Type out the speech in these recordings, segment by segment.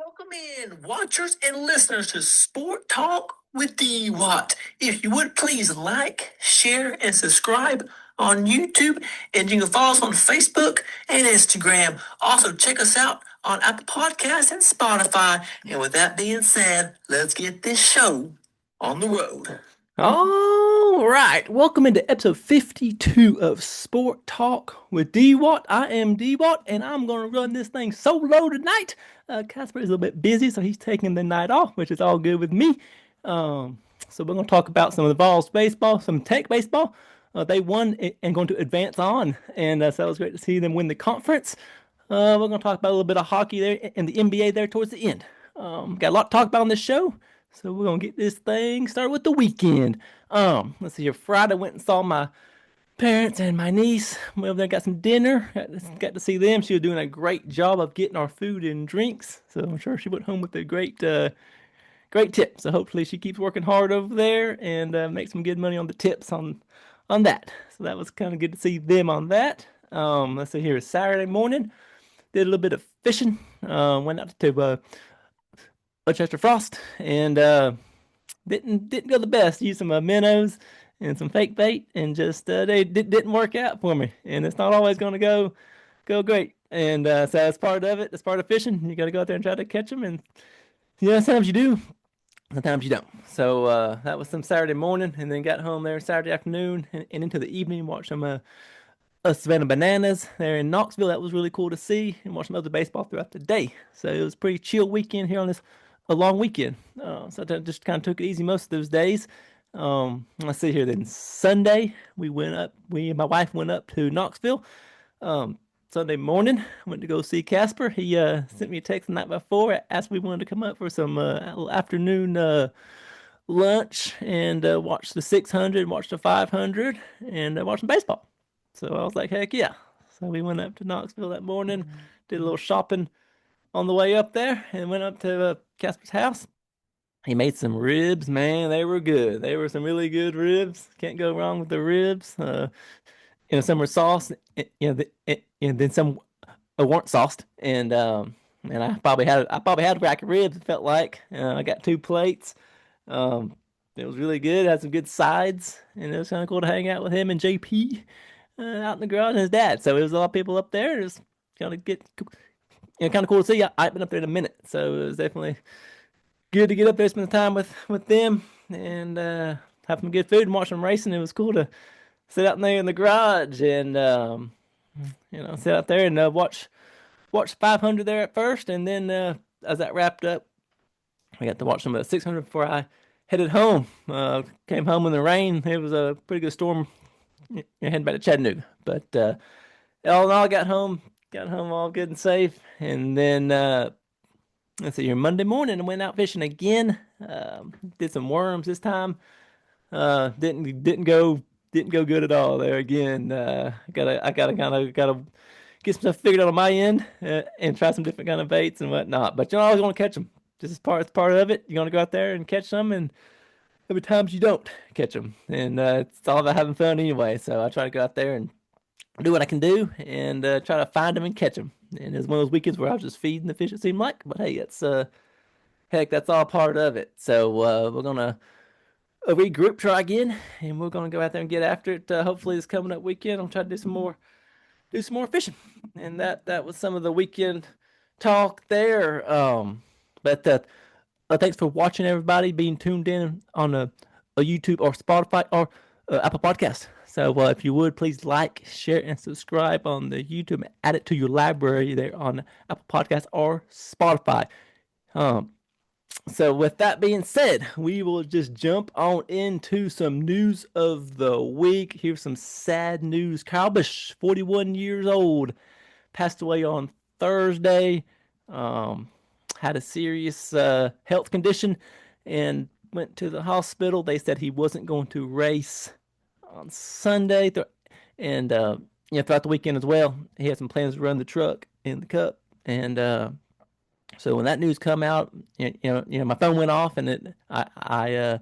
Welcome in, watchers and listeners to Sport Talk with Dwat. If you would please like, share, and subscribe on YouTube, and you can follow us on Facebook and Instagram. Also, check us out on Apple Podcasts and Spotify. And with that being said, let's get this show on the road. All right, welcome into episode 52 of Sport Talk with D-Watt. I am D-Watt, and I'm going to run this thing solo tonight. Casper is a little bit busy, so he's taking the night off, which is all good with me. Um, so we're going to talk about some of the Vols baseball, some Tech baseball. They won and going to advance on, and so it was great to see them win the conference. We're going to talk about a little bit of hockey there and the NBA there towards the end. Got a lot to talk about on this show. So we're gonna get this thing started with the weekend. Let's see here. Friday went and saw my parents and my niece. We over there got some dinner. Got to see them. She was doing a great job of getting our food and drinks. So I'm sure she went home with a great tip. So hopefully she keeps working hard over there and makes some good money on the tips on that. So that was kind of good to see them on that. Let's see here. Saturday morning, did a little bit of fishing. Went out to Chester Frost and didn't go the best. Used some minnows and some fake bait, and just they didn't work out for me. And it's not always going to go great. And so that's part of it. That's part of fishing. You got to go out there and try to catch them. And sometimes you do, sometimes you don't. So that was some Saturday morning, and then got home there Saturday afternoon and into the evening. Watched some Savannah Bananas there in Knoxville. That was really cool to see, and watch some other baseball throughout the day. So it was a pretty chill weekend here on this a long weekend. So I just kind of took it easy most of those days. Let's see here. Then Sunday we and my wife went up to Knoxville. Sunday morning, went to go see Casper. He sent me a text the night before, asked if we wanted to come up for some little afternoon lunch and watch the 600, watch the 500, and watch some baseball. So I was like, heck yeah. So we went up to Knoxville that morning, did a little shopping on the way up there, and went up to Casper's house. He made some ribs, man. They were good. They were some really good ribs. Can't go wrong with the ribs. Some were sauce, and then some weren't sauced. And I probably had a rack of ribs. It felt like I got two plates. Um, it was really good. Had some good sides, and it was kind of cool to hang out with him and JP out in the garage and his dad. So it was a lot of people up there. It was kind of kind of cool to see. I have been up there in a minute, so it was definitely good to get up there, spend the time with them, and have some good food and watch them racing. It was cool to sit out there in the garage and sit out there and watch 500 there at first, and then as that wrapped up, I got to watch some of the 600 before I headed home. Came home in the rain. It was a pretty good storm. Heading back to Chattanooga, but all in all, got home all good and safe, and then let's see here. Monday morning, I went out fishing again. Did some worms this time. Didn't go good at all there again. I gotta get some stuff figured out on my end and try some different kind of baits and whatnot. But I always want to catch them. Just as part of it. You're gonna go out there and catch them, and there'll be times you don't catch them, and it's all about having fun anyway. So I try to go out there and do what I can do and try to find them and catch them. And it's one of those weekends where I was just feeding the fish, it seemed like. But hey, it's heck, that's all part of it. So we're gonna regroup, try again, and we're gonna go out there and get after it. Hopefully, this coming up weekend, I'll try to do some more fishing. And that was some of the weekend talk there. But thanks for watching, everybody, being tuned in on a YouTube or Spotify or Apple Podcast. So if you would, please like, share, and subscribe on the YouTube. Add it to your library there on Apple Podcast or Spotify. So with that being said, we will just jump on into some news of the week. Here's some sad news. Kyle Busch, 41 years old, passed away on Thursday. Had a serious health condition and went to the hospital. They said he wasn't going to race on Sunday, and throughout the weekend as well. He had some plans to run the truck in the Cup, and so when that news come out, my phone went off, and I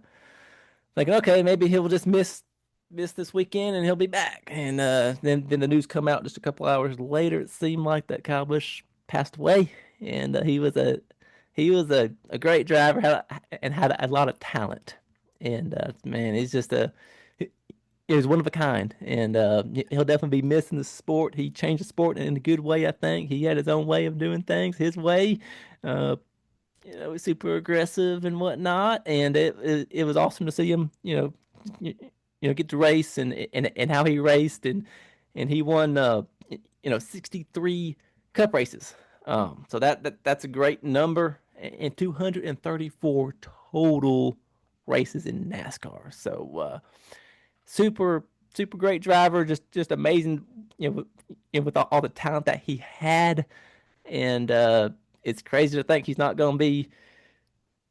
thinking, okay, maybe he'll just miss this weekend, and he'll be back. And then the news come out just a couple hours later. It seemed like that Kyle Busch passed away, and he was he was a great driver, had a lot of talent, and man, he's just he was one of a kind, and he'll definitely be missing the sport. He changed the sport in a good way, I think. He had his own way of doing things, his way. Uh, super aggressive and whatnot, and it was awesome to see him, get to race and how he raced and he won 63 cup races. So that's a great number and 234 total races in NASCAR. So super super great driver, just amazing, with all the talent that he had, and it's crazy to think he's not going to be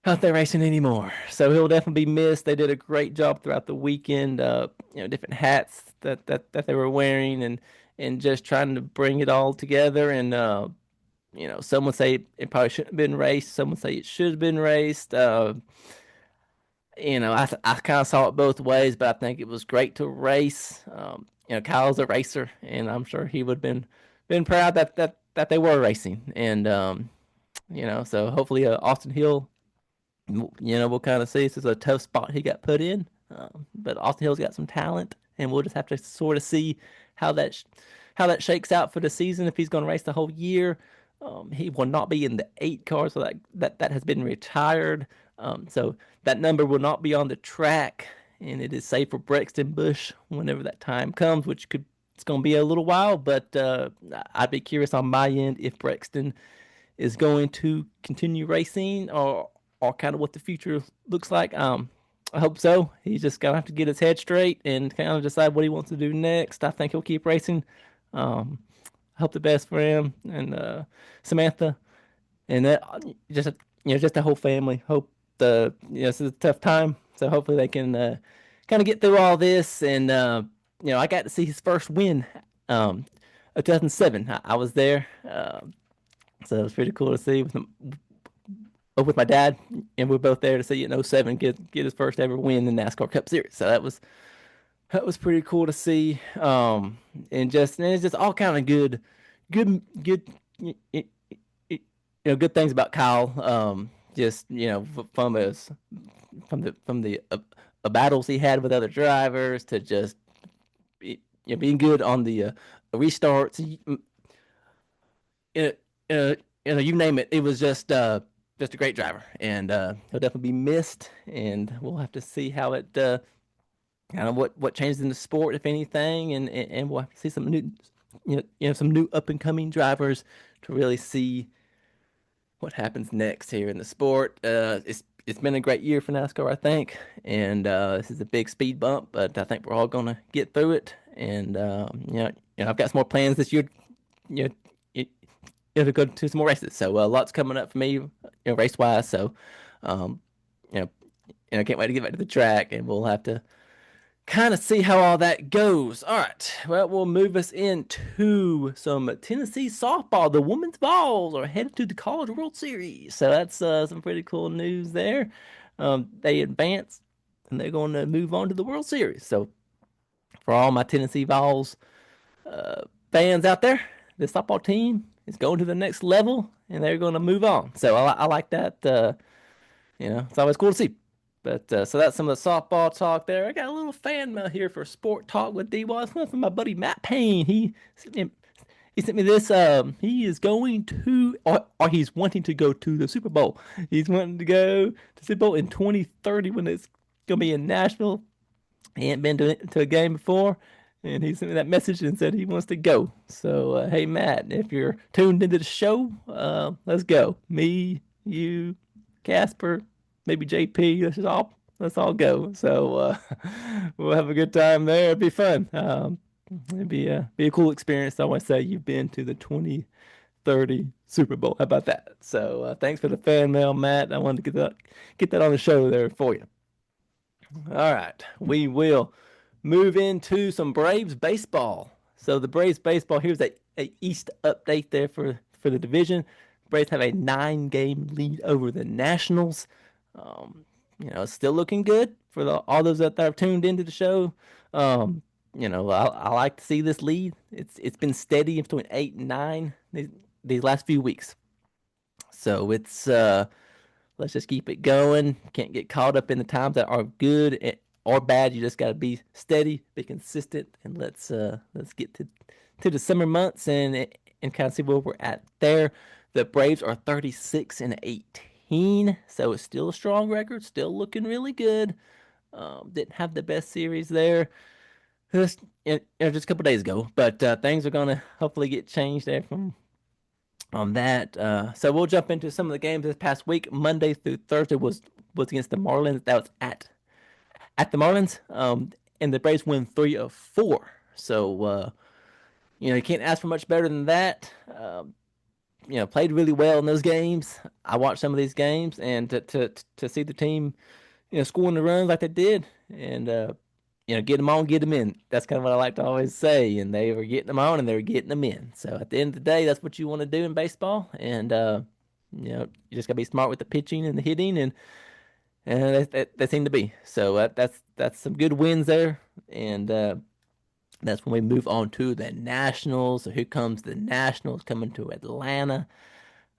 out there racing anymore. So he'll definitely be missed. They did a great job throughout the weekend. Different hats that they were wearing and just trying to bring it all together. And some would say it probably shouldn't have been raced. Some would say it should have been raced. I kind of saw it both ways, but I think it was great to race. Kyle's a racer, and I'm sure he would have been proud that they were racing. And so hopefully Austin Hill, we'll kind of see. This is a tough spot he got put in, but Austin Hill's got some talent, and we'll just have to sort of see how how that shakes out for the season. If he's going to race the whole year, he will not be in the 8 car, so that has been retired. So that number will not be on the track, and it is safe for Brexton Busch whenever that time comes, which it's going to be a little while, but I'd be curious on my end if Brexton is going to continue racing or kind of what the future looks like. I hope so. He's just gonna have to get his head straight and kind of decide what he wants to do next. I think he'll keep racing. I hope the best for him and Samantha and that just the whole family. Hope this is a tough time, so hopefully they can kind of get through all this. And I got to see his first win, of 2007. I was there, so it was pretty cool to see with my dad, and we're both there to see in '07 get his first ever win in the NASCAR Cup Series. So that was pretty cool to see. And it's just all kind of good, good things about Kyle. Just from the battles he had with other drivers to just being good on the restarts. You you name it. It was just a great driver, and he'll definitely be missed. And we'll have to see how it kind of what changes in the sport, if anything, and we'll have to see some new, some new up and coming drivers to really see what happens next here in the sport. It's been a great year for NASCAR, I think, and this is a big speed bump, but I think we're all gonna get through it. And I've got some more plans this year. You know, to go to some more races. So lots coming up for me, race wise. So, you know, I can't wait to get back to the track, and we'll have to kind of see how all that goes. All right. Well, we'll move us into some Tennessee softball. The women's balls are headed to the College World Series. So that's some pretty cool news there. They advance, and they're going to move on to the World Series. So for all my Tennessee Vols fans out there, the softball team is going to the next level, and they're going to move on. So I like that. It's always cool to see. But so that's some of the softball talk there. I got a little fan mail here for Sport Talk with Dwat. It's from my buddy Matt Payne. He sent me this. He is going to, or he's wanting to go to the Super Bowl. He's wanting to go to Super Bowl in 2030 when it's going to be in Nashville. He ain't been to a game before, and he sent me that message and said he wants to go. So, hey, Matt, if you're tuned into the show, let's go. Me, you, Casper, maybe JP. Let's all go. So we'll have a good time there. It'd be fun. It'd be a cool experience. I want to say you've been to the 2030 Super Bowl. How about that? So thanks for the fan mail, Matt. I wanted to get that on the show there for you. All right, we will move into some Braves baseball. So the Braves baseball, here's a East update there for the division. Braves have a 9-game lead over the Nationals. It's still looking good for all those that are tuned into the show. I like to see this lead. It's been steady between 8 and 9 these last few weeks. So it's let's just keep it going. Can't get caught up in the times that are good or bad. You just got to be steady, be consistent, and let's get to the summer months and kind of see where we're at there. The Braves are 36-18, so it's still a strong record, still looking really good. Didn't have the best series there just just a couple days ago, but things are gonna hopefully get changed there from on that. So we'll jump into some of the games this past week. Monday through Thursday was against the Marlins. That was at the Marlins. And the Braves win 3 of 4. So you can't ask for much better than that. Played really well in those games. I watched some of these games, and to see the team, scoring the runs like they did, and get them on, get them in. That's kind of what I like to always say. And they were getting them on, and they were getting them in. So at the end of the day, that's what you want to do in baseball. And you just got to be smart with the pitching and the hitting, and they seem to be. So that's some good wins there. And that's when we move on to the Nationals. So here comes the Nationals coming to Atlanta.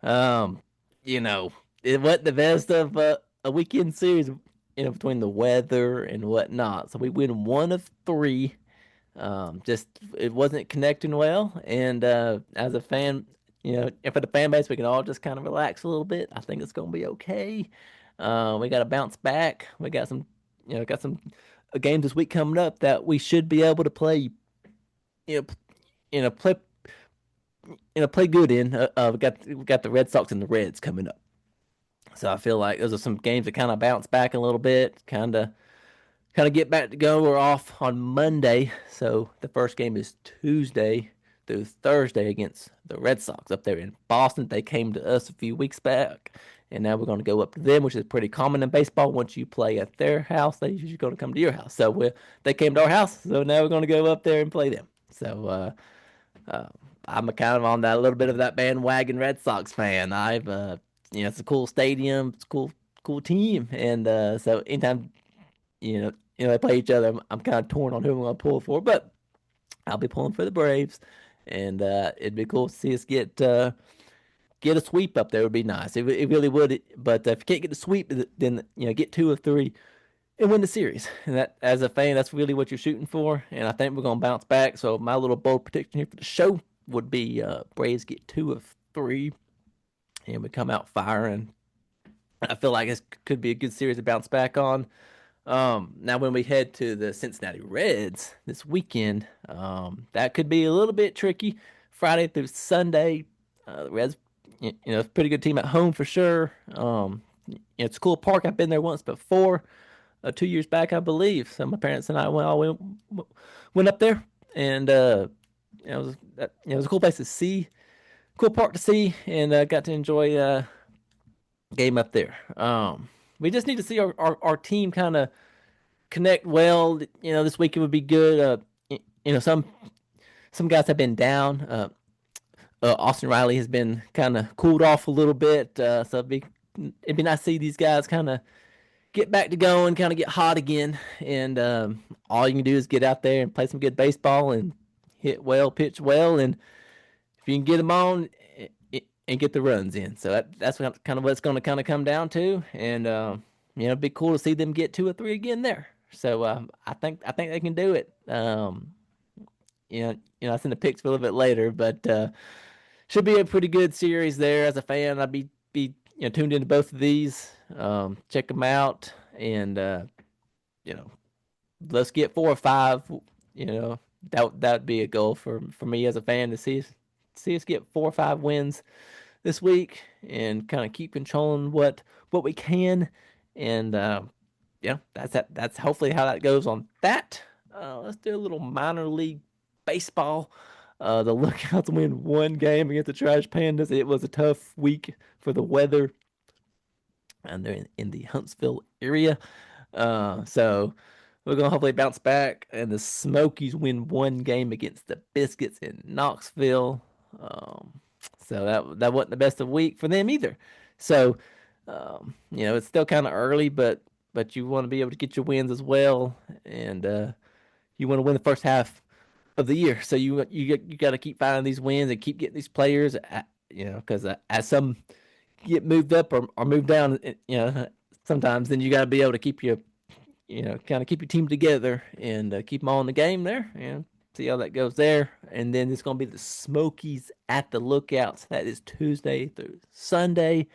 Um, you know, it wasn't the best of a weekend series, between the weather and whatnot. So we win 1 of 3. Just it wasn't connecting well, and as a fan, and for the fan base, we can all just kind of relax a little bit. I think it's gonna be okay. We got to bounce back. We got some games this week coming up that we should be able to play. You know, play play good in. We got the Red Sox and the Reds coming up. So I feel like those are some games that kind of bounce back a little bit, kind of get back to go. We're off on Monday, so the first game is Tuesday through Thursday against the Red Sox up there in Boston. They came to us a few weeks back, and now we're going to go up to them, which is pretty common in baseball. Once you play at their house, they usually going to come to your house. So they came to our house, so now we're going to go up there and play them. So uh, I'm kind of on that a little bit of that bandwagon Red Sox fan. It's a cool stadium, it's a cool team, and so anytime they play each other, I'm kind of torn on who I'm going to pull for, but I'll be pulling for the Braves, and it'd be cool to see us get a sweep up there. Would be nice. It really would. But if you can't get the sweep, then get 2 of 3 and win the series. And that, as a fan, that's really what you're shooting for. And I think we're going to bounce back. So my little bold prediction here for the show would be Braves get 2 of 3, and we come out firing. I feel like this could be a good series to bounce back on. Now when we head to the Cincinnati Reds this weekend, that could be a little bit tricky. Friday through Sunday, the Reds, it's a pretty good team at home for sure. It's a cool park. I've been there once before, 2 years back, I believe. So my parents and I went up there, and it was a cool place to see, cool park to see, and got to enjoy game up there. We just need to see our team kind of connect well. This weekend would be good. Some guys have been down. Austin Riley has been kind of cooled off a little bit. So it'd be nice to see these guys kind of get back to going, kind of get hot again. And all you can do is get out there and play some good baseball and hit well, pitch well, and if you can get them on and get the runs in. So that's kind of what it's going to kind of come down to. And it'd be cool to see them get 2 or 3 again there. So I think they can do it. I send the picks for a little bit later, but should be a pretty good series there. As a fan, I'd be tuned into both of these. Check them out, and let's get 4 or 5. That'd be a goal for me as a fan to see us get 4 or 5 wins this week and kind of keep controlling what we can. And that's hopefully how that goes on that. Let's do a little minor league baseball. The Lookouts win 1 game against the Trash Pandas. It was a tough week for the weather, and they're in the Huntsville area. So we're gonna hopefully bounce back. And the Smokies win 1 game against the Biscuits in Knoxville. So that wasn't the best of week for them either. So it's still kind of early, but you want to be able to get your wins as well, and you want to win the first half of the year. So you got to keep finding these wins and keep getting these players. Because as some get moved up or moved down, sometimes then you got to be able to keep kind of keep your team together and keep them all in the game there and see how that goes there. And then it's going to be the Smokies at the Lookouts. That is Tuesday through Sunday.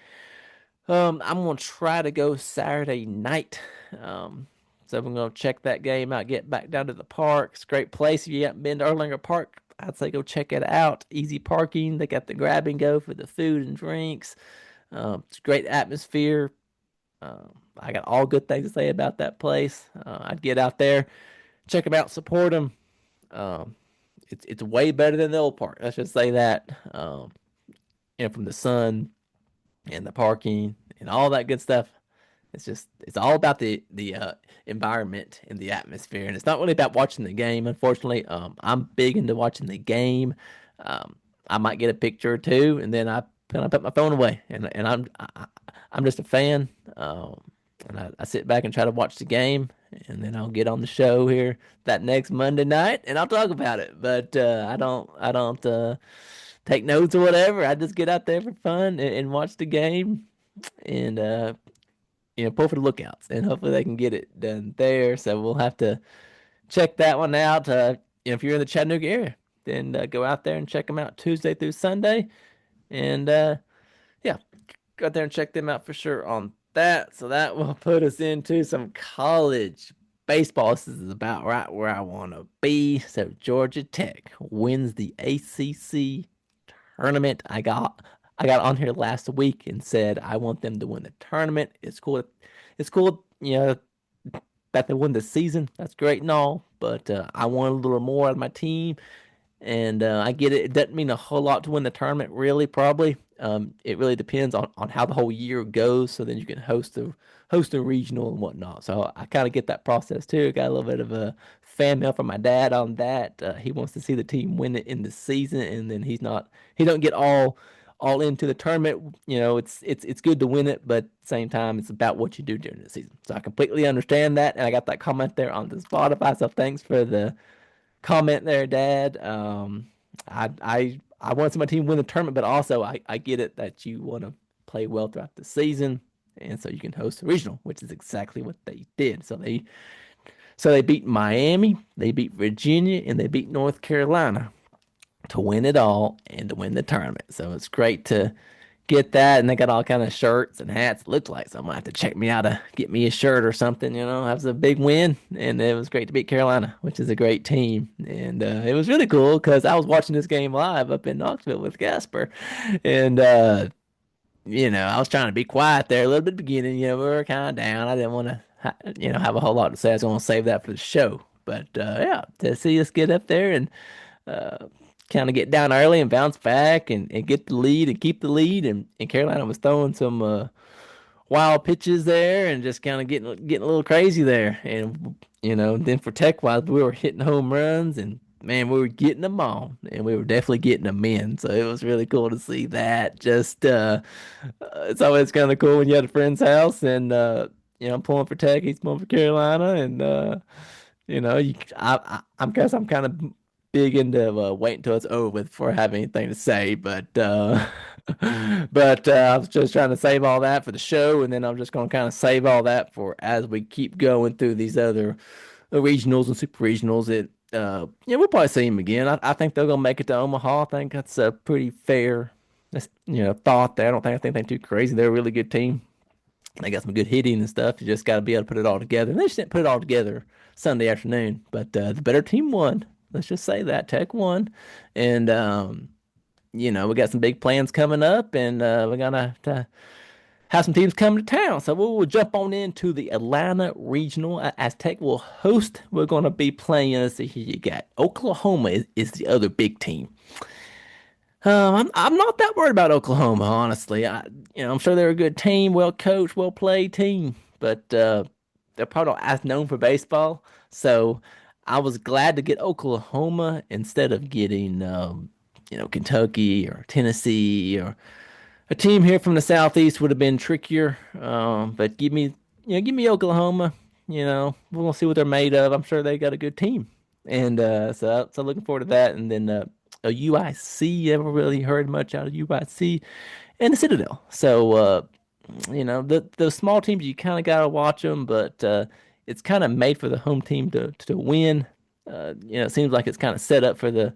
I'm going to try to go Saturday night. So we're going to check that game out, get back down to the park. It's a great place. If you haven't been to Erlanger Park, I'd say go check it out. Easy parking. They got the grab and go for the food and drinks. It's a great atmosphere. I got all good things to say about that place. I'd get out there, check them out, support them. Um, it's way better than the old park. Let's just say that. From the sun and the parking and all that good stuff. It's all about the environment and the atmosphere, and it's not really about watching the game. Unfortunately, I'm big into watching the game. I might get a picture or two, and then I put my phone away, and I'm just a fan. And I sit back and try to watch the game, and then I'll get on the show here that next Monday night, and I'll talk about it. But I don't take notes or whatever. I just get out there for fun and watch the game, and pull for the Lookouts, and hopefully they can get it done there. So we'll have to check that one out. If you're in the Chattanooga area, then go out there and check them out Tuesday through Sunday, and yeah, go out there and check them out for sure on that. So that will put us into some college baseball. This is about right where I want to be. So Georgia Tech wins the ACC tournament. I got on here last week and said I want them to win the tournament. It's cool. It's cool, that they win the season. That's great and all, but I want a little more out of my team. And I get it. It doesn't mean a whole lot to win the tournament, really, probably. It really depends on how the whole year goes. So then you can host a regional and whatnot. So I kind of get that process too. Got a little bit of a fan mail from my dad on that. He wants to see the team win it in the season, and then he don't get all into the tournament. It's good to win it, but at the same time, it's about what you do during the season. So I completely understand that, and I got that comment there on the Spotify. So thanks for the comment there, Dad. I want to see my team win the tournament, but also I get it that you want to play well throughout the season, and so you can host a regional, which is exactly what they did. So they beat Miami, they beat Virginia, and they beat North Carolina to win it all and to win the tournament. So it's great to get that, and they got all kind of shirts and hats. It looked like someone had to check me out to get me a shirt or something. That was a big win, and it was great to beat Carolina, which is a great team. And it was really cool because I was watching this game live up in Knoxville with Gasper, and I was trying to be quiet there a little bit at the beginning. We were kind of down. I didn't want to, have a whole lot to say. I was going to save that for the show. But yeah, to see us get up there and uh, kind of get down early and bounce back and get the lead and keep the lead. And Carolina was throwing some wild pitches there and just kind of getting a little crazy there. And then for Tech wise, we were hitting home runs and man, we were getting them on, and we were definitely getting them in. So it was really cool to see that. Just it's always kind of cool when you're at a friend's house and I'm pulling for Tech, he's pulling for Carolina, and I'm guess I'm kind of big into waiting until it's over with before I have anything to say. But I was just trying to save all that for the show, and then I'm just going to kind of save all that for as we keep going through these other regionals and super regionals. We'll probably see him again. I think they're gonna make it to Omaha. I think that's a pretty fair, thought there. I don't think anything too crazy. They're a really good team. They got some good hitting and stuff. You just got to be able to put it all together. And they just didn't put it all together Sunday afternoon, but the better team won. Let's just say that Tech won, and we got some big plans coming up, and we're gonna have some teams come to town. So we'll jump on into the Atlanta Regional as Tech will host. We're going to be playing. Let's see here. You got Oklahoma is the other big team. I'm not that worried about Oklahoma, honestly. I'm sure they're a good team, well coached, well played team, but they're probably not as known for baseball. So I was glad to get Oklahoma instead of getting Kentucky or Tennessee or a team here from the southeast would have been trickier. But give me Oklahoma. We're gonna see what they're made of. I'm sure they got a good team, and so looking forward to that. And then UIC. Never really heard much out of UIC and the Citadel. So the small teams you kind of gotta watch them, but it's kind of made for the home team to win. It seems like it's kind of set up for the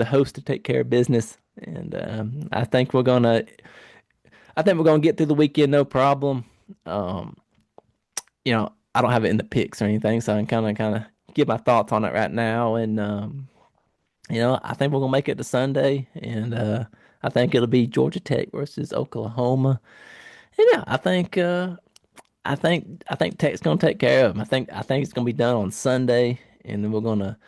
host to take care of business, and I think we're gonna get through the weekend no problem. Um, I don't have it in the picks or anything, so I can kind of give my thoughts on it right now, and I think we're gonna make it to Sunday, and I think it'll be Georgia Tech versus Oklahoma. And yeah, I think Tech's gonna take care of them. I think it's gonna be done on Sunday, and then we're gonna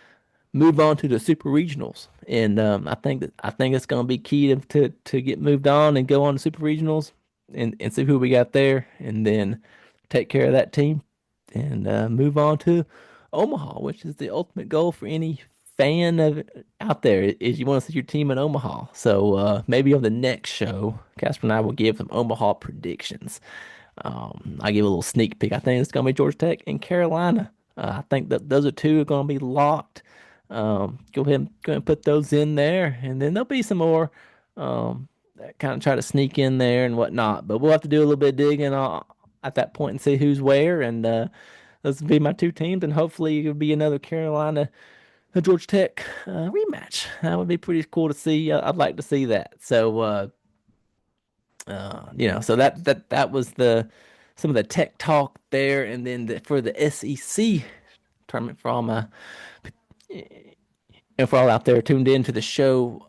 move on to the super regionals. And I think it's gonna be key to get moved on and go on to super regionals and see who we got there, and then take care of that team and move on to Omaha, which is the ultimate goal for any fan of out there is you want to see your team in Omaha. So maybe on the next show, Casper and I will give some Omaha predictions. I give a little sneak peek. I think it's going to be Georgia Tech and Carolina. I think that those are two are going to be locked. Go ahead and put those in there, and then there'll be some more that kind of try to sneak in there and whatnot. But we'll have to do a little bit of digging at that point and see who's where. And those will be my two teams, and hopefully it'll be another Carolina, Georgia Tech rematch. That would be pretty cool to see. I'd like to see that. So so that was the some of the tech talk there, and then for the SEC tournament for all my and for all out there tuned in to the show,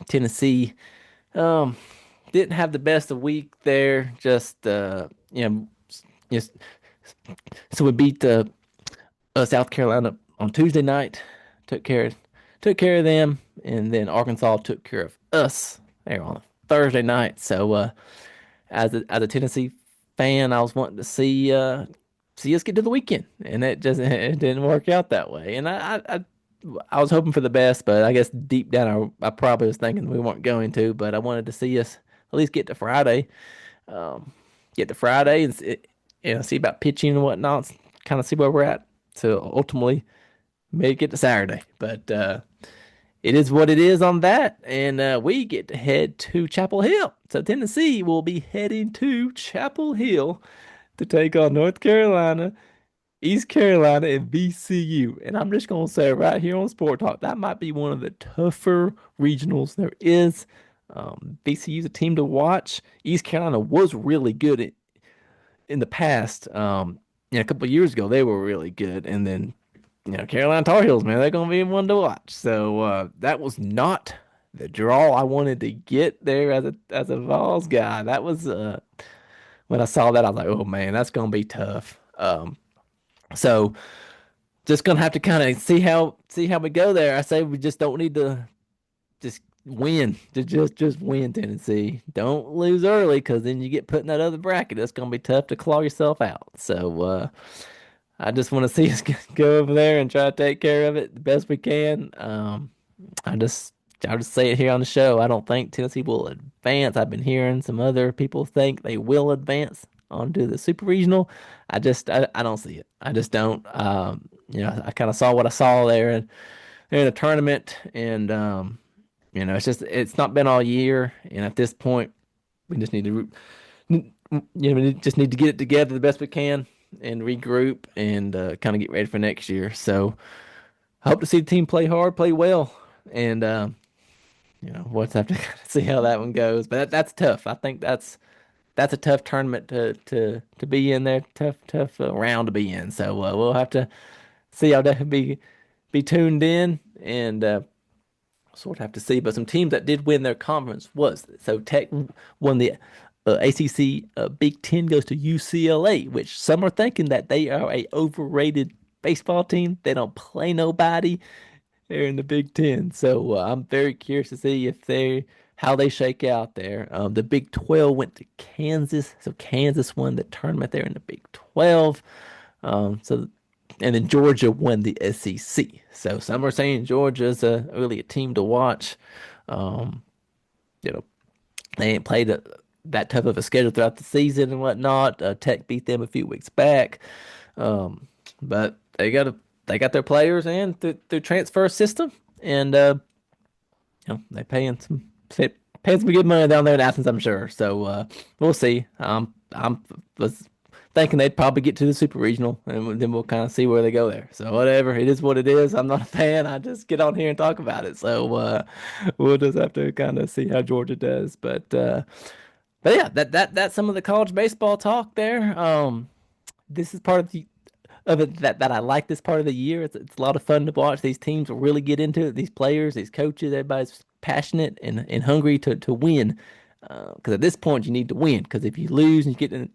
Tennessee um, didn't have the best of week there. Just just so we beat South Carolina on Tuesday night, took care took care of them, and then Arkansas took care of us there on Thursday night. So as a Tennessee fan, I was wanting to see us get to the weekend, and it didn't work out that way. And I was hoping for the best, but I guess deep down I probably was thinking we weren't going to. But I wanted to see us at least um, get to Friday and see about pitching and whatnot, kind of see where we're at. So ultimately, make it to Saturday. But it is what it is on that, and we get to head to Chapel Hill. So Tennessee will be heading to Chapel Hill to take on North Carolina, East Carolina, and VCU. And I'm just gonna say right here on Sport Talk, that might be one of the tougher regionals there is. VCU's a team to watch. East Carolina was really good in the past. A couple of years ago, they were really good, and then Carolina Tar Heels, man, they're gonna be one to watch. So that was not the draw I wanted to get there as a Vols guy. That was when I saw that, I was like, oh man, that's gonna be tough. So just gonna have to kind of see how we go there. I say we just don't need to just win, just win Tennessee. Don't lose early because then you get put in that other bracket. It's gonna be tough to claw yourself out. So I just want to see us go over there and try to take care of it the best we can. I just I'll just say it here on the show. I don't think Tennessee will advance. I've been hearing some other people think they will advance onto the super regional. I don't see it. I just don't. I kind of saw what I saw there in the tournament, and it's not been all year. And at this point, we just need to we just need to get it together the best we can and regroup and kind of get ready for next year. So I hope to see the team play hard, play well, and we'll have to see how that one goes. But that's tough. I think that's a tough tournament to be in there. Tough round to be in. So we'll have to see. I'll definitely be tuned in and sort of have to see. But some teams that did win their conference was so Tech won the ACC Big Ten goes to UCLA, which some are thinking that they are a overrated baseball team. They don't play nobody. They're in the Big Ten, so I'm very curious to see if they how they shake out there. The Big 12 went to Kansas, so Kansas won the tournament there in the Big 12. So and then Georgia won the SEC. So some are saying Georgia's really a team to watch. Um, you know, they ain't played that tough of a schedule throughout the season and whatnot. Tech beat them a few weeks back, but they got their players and through transfer system, and they paying some good money down there in Athens, I'm sure. So we'll see. I'm was thinking they'd probably get to the Super Regional, and then we'll kind of see where they go there. So whatever, it is what it is. I'm not a fan. I just get on here and talk about it. So we'll just have to kind of see how Georgia does. But yeah, that's some of the college baseball talk there. This is part of it that I like this part of the year. It's a lot of fun to watch. These teams really get into it. These players, these coaches, everybody's passionate and hungry to win. Because at this point, you need to win. Because if you lose and get in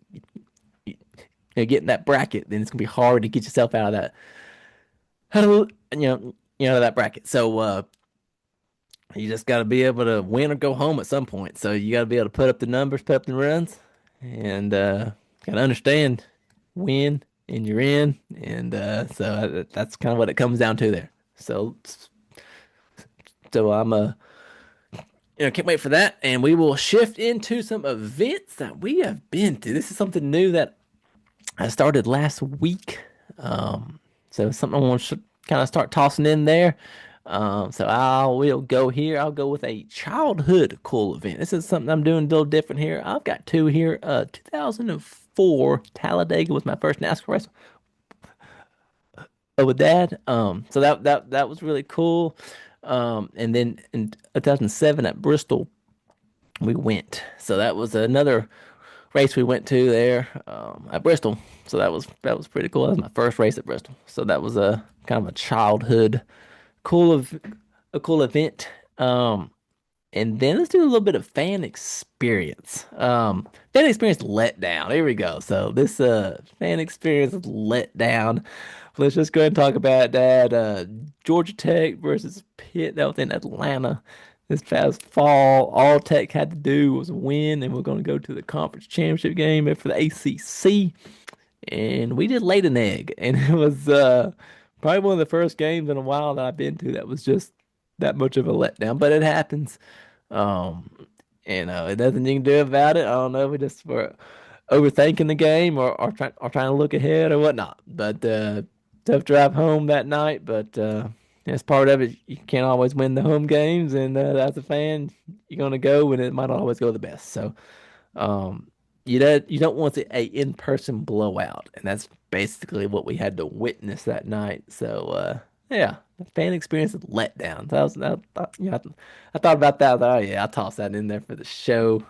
that bracket, then it's gonna be hard to get yourself out of that, out of that bracket. So you just got to be able to win or go home at some point. So you got to be able to put up the numbers, put up the runs, and got to understand win and you're in. And that's kind of what it comes down to there. So I'm can't wait for that. And we will shift into some events that we have been to. This is something new that I started last week. So something I want to kind of start tossing in there. So I will go here. I'll go with a childhood cool event. This is something I'm doing a little different here. I've got two here. 2004 Talladega was my first NASCAR race with Dad. So that was really cool. And then in 2007 at Bristol we went. So that was another race we went to there at Bristol. So that was pretty cool. That was my first race at Bristol. So that was a kind of a childhood cool of a cool event. And then let's do a little bit of fan experience. Fan experience letdown. Here we go. So this fan experience letdown. Let's just go ahead and talk about that. Georgia Tech versus Pitt. That was in Atlanta this past fall. All Tech had to do was win, and we're going to go to the conference championship game for the ACC. And we just laid an egg, and it was probably one of the first games in a while that I've been to that was just that much of a letdown. But it happens. Um, it nothing you can do about it. I don't know. We just were overthinking the game or trying to look ahead or whatnot. But tough drive home that night. But as part of it. You can't always win the home games, and as a fan, you're gonna go when it might not always go the best. So um, you don't want a in-person blowout, and that's basically what we had to witness that night. So yeah, the fan experience is letdown. I thought about that. I thought, oh yeah, I'll toss that in there for the show.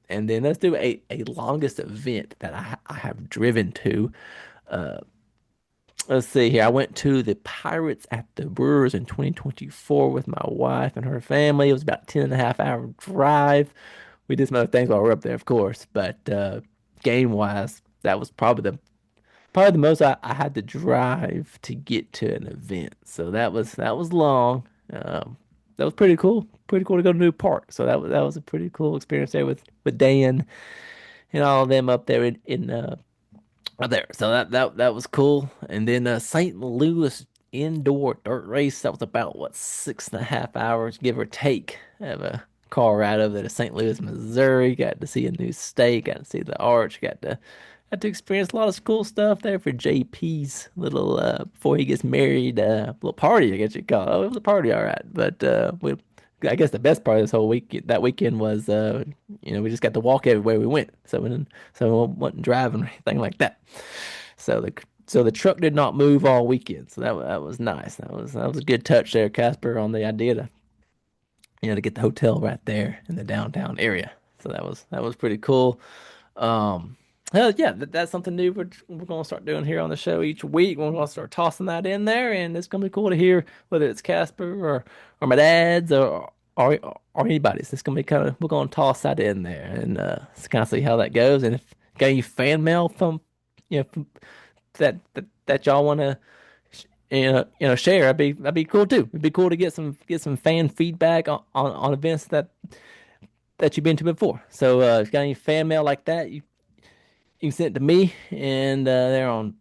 And then let's do a longest event that I have driven to. Uh, let's see here. I went to the Pirates at the Brewers in 2024 with my wife and her family. It was about 10.5 hour drive. We did some other things while we were up there, of course, but game wise, that was probably the most I had to drive to get to an event. So that was long. That was pretty cool. Pretty cool to go to New Park. So that was a pretty cool experience there with Dan and all of them up there in right there. So that was cool. And then St. Louis indoor dirt race. That was about what 6.5 hours, give or take. I have a car ride over there to St. Louis, Missouri. Got to see a new state. Got to see the arch. Got to experience a lot of cool stuff there for JP's little before he gets married little party, I guess you call it. Oh, it was a party, all right. But I guess the best part of this whole weekend was we just got to walk everywhere we went. So we wasn't driving or anything like that. So the truck did not move all weekend. So that was nice. That was a good touch there, Casper, on the idea to get the hotel right there in the downtown area. So that was pretty cool. Um, Hell yeah, that's something new we're gonna start doing here on the show each week. We're gonna start tossing that in there, and it's gonna be cool to hear whether it's Casper or my dad's or anybody's. It's gonna be kind of we're gonna toss that in there and kind of see how that goes. And if got any fan mail from that y'all want to share, that'd be cool too. It'd be cool to get some fan feedback on events that you've been to before. So if you got any fan mail like that, you can send it to me, and they're on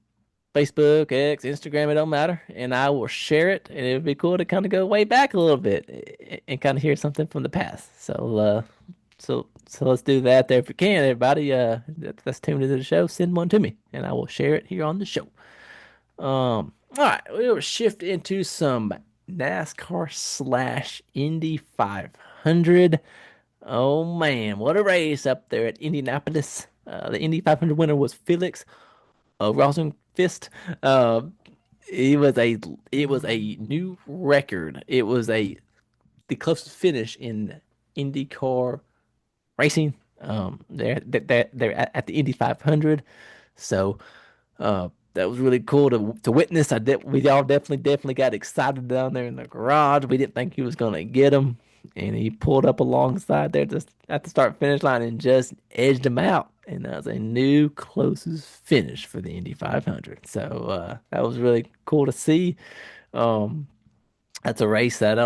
Facebook, X, Instagram. It don't matter, and I will share it. And it would be cool to kind of go way back a little bit and kind of hear something from the past. So let's do that there if we can, everybody. That's tuned into the show. Send one to me, and I will share it here on the show. All right, we'll shift into some NASCAR slash Indy 500. Oh man, what a race up there at Indianapolis. The Indy 500 winner was Felix Rosenqvist. Uh, it was a it was a new record. It was a the closest finish in IndyCar racing. They're at the Indy 500. So that was really cool to witness. We all definitely got excited down there in the garage. We didn't think he was gonna get him, and he pulled up alongside there just at the start finish line and just edged him out. And that was a new closest finish for the Indy 500. So that was really cool to see. Um, that's a race that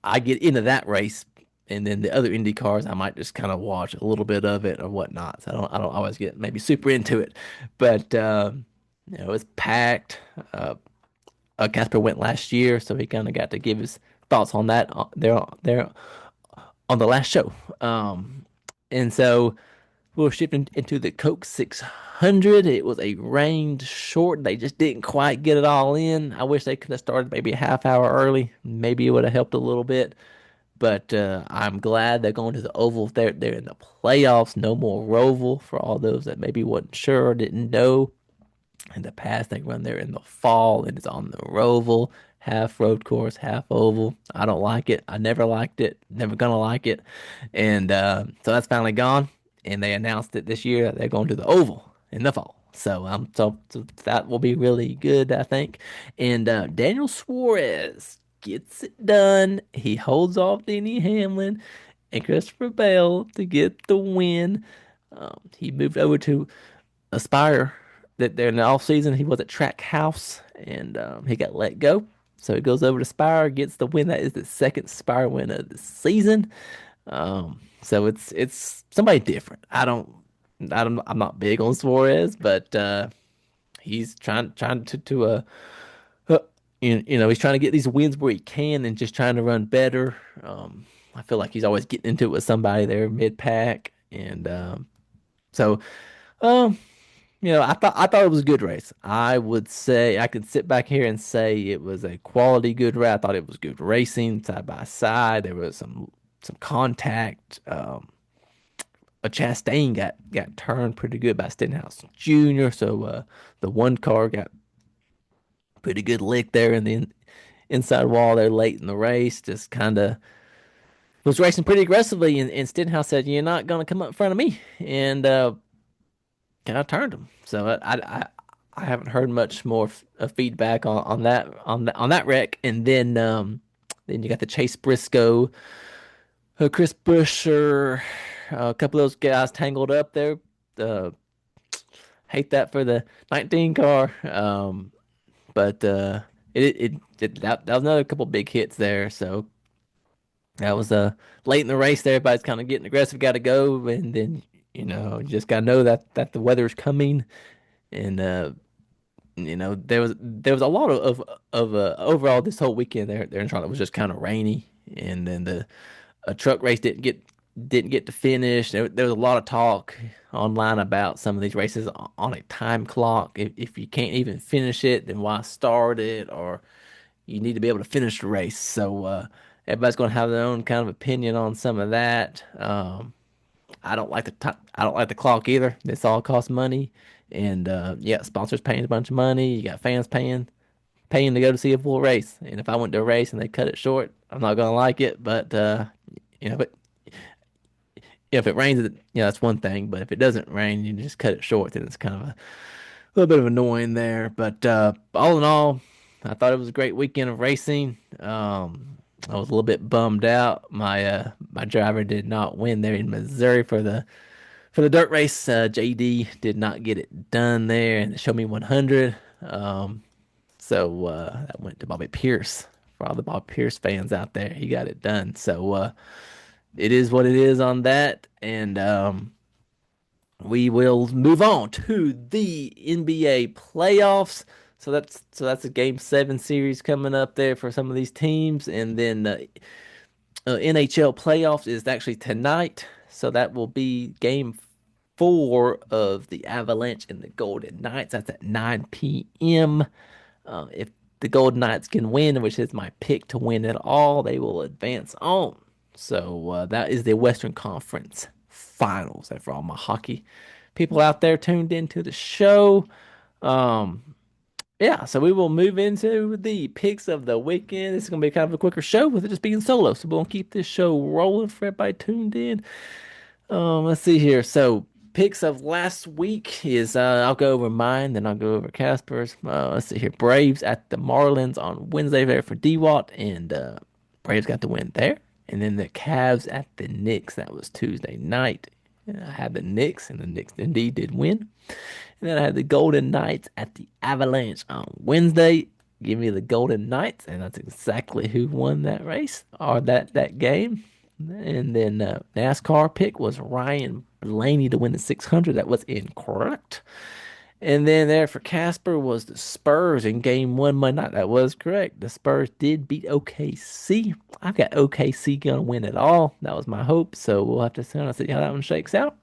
I get into that race, and then the other Indy cars I might just kind of watch a little bit of it or whatnot. So I don't always get maybe super into it, but it's packed. Casper went last year, so he kind of got to give his thoughts on that there on the last show. And so we'll shift into the Coke 600. It was a rained short. They just didn't quite get it all in. I wish they could have started maybe a half hour early. Maybe it would have helped a little bit. But I'm glad they're going to the Oval. They're in the playoffs. No more Roval for all those that maybe wasn't sure or didn't know. In the past, they run there in the fall, and it's on the Roval, half road course, half oval. I don't like it. I never liked it. Never gonna like it. And so that's finally gone. And they announced it this year that they're going to the Oval in the fall. So that will be really good, I think. And Daniel Suarez gets it done. He holds off Denny Hamlin and Christopher Bell to get the win. He moved over to Aspire that they're in the off season. He was at Trackhouse and he got let go. So he goes over to Spire, gets the win. That is the second Spire win of the season. So it's somebody different. I'm not big on Suarez, but he's trying uh he's trying to get these wins where he can and just trying to run better. I feel like he's always getting into it with somebody there mid pack, and so um I thought it was a good race. I would say I could sit back here and say it was a quality good race. I thought it was good racing side by side. There was some contact. A Chastain got turned pretty good by Stenhouse Jr. So the one car got pretty good lick there in the inside wall there late in the race. Just kind of was racing pretty aggressively, and Stenhouse said, "You're not gonna come up in front of me," and kind of turned him. So I haven't heard much more feedback on that wreck. And then you got the Chase Briscoe, Chris Buescher, a couple of those guys tangled up there. Uh, Hate that for the 19 car. But that was another couple big hits there. So that was late in the race there. Everybody's kind of getting aggressive, got to go, and then you just got to know that the weather's coming, and there was a lot of overall this whole weekend there in Charlotte was just kind of rainy, and then the a truck race didn't get to finish. There was a lot of talk online about some of these races on a time clock. If you can't even finish it, then why start it? Or you need to be able to finish the race. So everybody's going to have their own kind of opinion on some of that. I don't like the clock either. This all costs money, and yeah, sponsors paying a bunch of money. You got fans paying to go to see a full race. And if I went to a race and they cut it short, I'm not gonna like it. But but if it rains, that's one thing. But if it doesn't rain, you just cut it short. Then it's kind of a little bit of annoying there. But all in all, I thought it was a great weekend of racing. I was a little bit bummed out. My driver did not win there in Missouri for the dirt race. JD did not get it done there, and Show Me 100. So that went to Bobby Pierce. For all the Bob Pierce fans out there, he got it done. So it is what it is on that, and we will move on to the NBA playoffs. So that's a Game 7 series coming up there for some of these teams, and then NHL playoffs is actually tonight. So that will be Game 4 of the Avalanche and the Golden Knights. That's at 9 p.m. If the Golden Knights can win, which is my pick to win it all, they will advance on. So that is the Western Conference Finals. And for all my hockey people out there tuned into the show, um, yeah, so we will move into the picks of the weekend. This is going to be kind of a quicker show with it just being solo. So we'll keep this show rolling for everybody tuned in. Let's see here. So picks of last week is I'll go over mine, then I'll go over Casper's. Let's see here. Braves at the Marlins on Wednesday there for DWAT, and Braves got the win there. And then the Cavs at the Knicks. That was Tuesday night. And I had the Knicks, and the Knicks indeed did win. And then I had the Golden Knights at the Avalanche on Wednesday. Give me the Golden Knights, and that's exactly who won that race or that game. And then NASCAR pick was Ryan Blaney to win the 600. That was incorrect. And then there for Casper was the Spurs in game one Monday night. That was correct. The Spurs did beat OKC. I've got OKC gonna win it all. That was my hope. So we'll have to see how that one shakes out.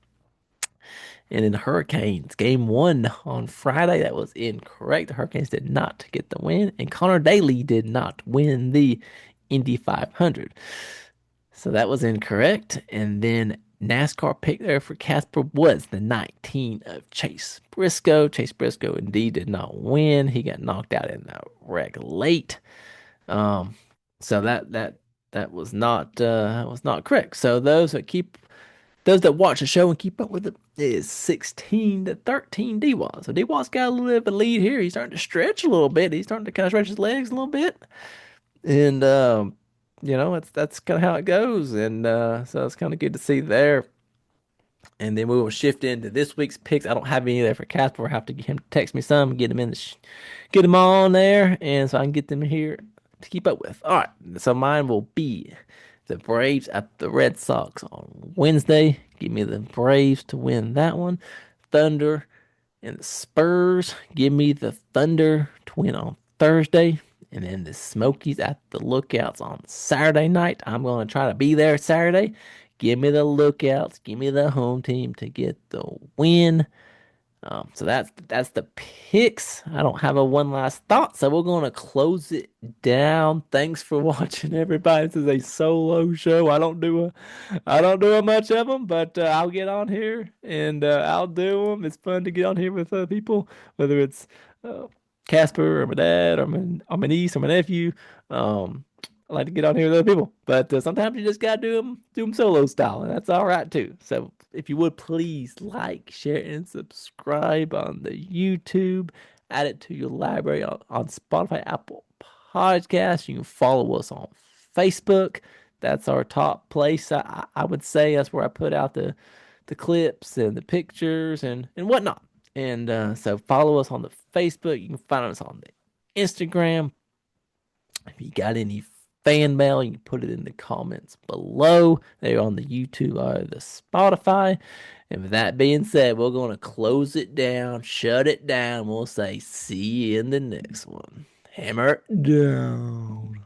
And then the Hurricanes, game one on Friday, that was incorrect. The Hurricanes did not get the win, and Connor Daly did not win the Indy 500. So that was incorrect. And then NASCAR pick there for Casper was the 19 of Chase Briscoe. Chase Briscoe indeed did not win. He got knocked out in the wreck late. Um, so that was not correct. So those that watch the show and keep up with it is 16 to 13 DWAS. So DWA's got a little bit of a lead here. He's starting to stretch a little bit. He's starting to kind of stretch his legs a little bit. And that's kind of how it goes. And so it's kind of good to see there. And then we will shift into this week's picks. I don't have any there for Casper. I have to get him to text me some, get him get him on there, and so I can get them here to keep up with. All right, so mine will be the Braves at the Red Sox on Wednesday. Give me the Braves to win that one. Thunder and the Spurs. Give me the Thunder to win on Thursday. And then the Smokies at the Lookouts on Saturday night. I'm going to try to be there Saturday. Give me the Lookouts. Give me the home team to get the win. So that's the picks. I don't have a one last thought, so we're gonna close it down. Thanks for watching, everybody. This is a solo show. I don't do a much of them, but I'll get on here and I'll do them. It's fun to get on here with other people, whether it's uh, Casper or my dad or my niece or my nephew. I like to get on here with other people, but sometimes you just gotta do them solo style, and that's all right too. So if you would please like, share, and subscribe on the YouTube, add it to your library on Spotify, Apple Podcasts. You can follow us on Facebook. That's our top place. I would say that's where I put out the clips and the pictures and whatnot. And so follow us on the Facebook. You can find us on the Instagram. If you got any fan mail, you can put it in the comments below. They're on the YouTube or the Spotify. And with that being said, we're going to close it down, shut it down. We'll say see you in the next one. Hammer it down.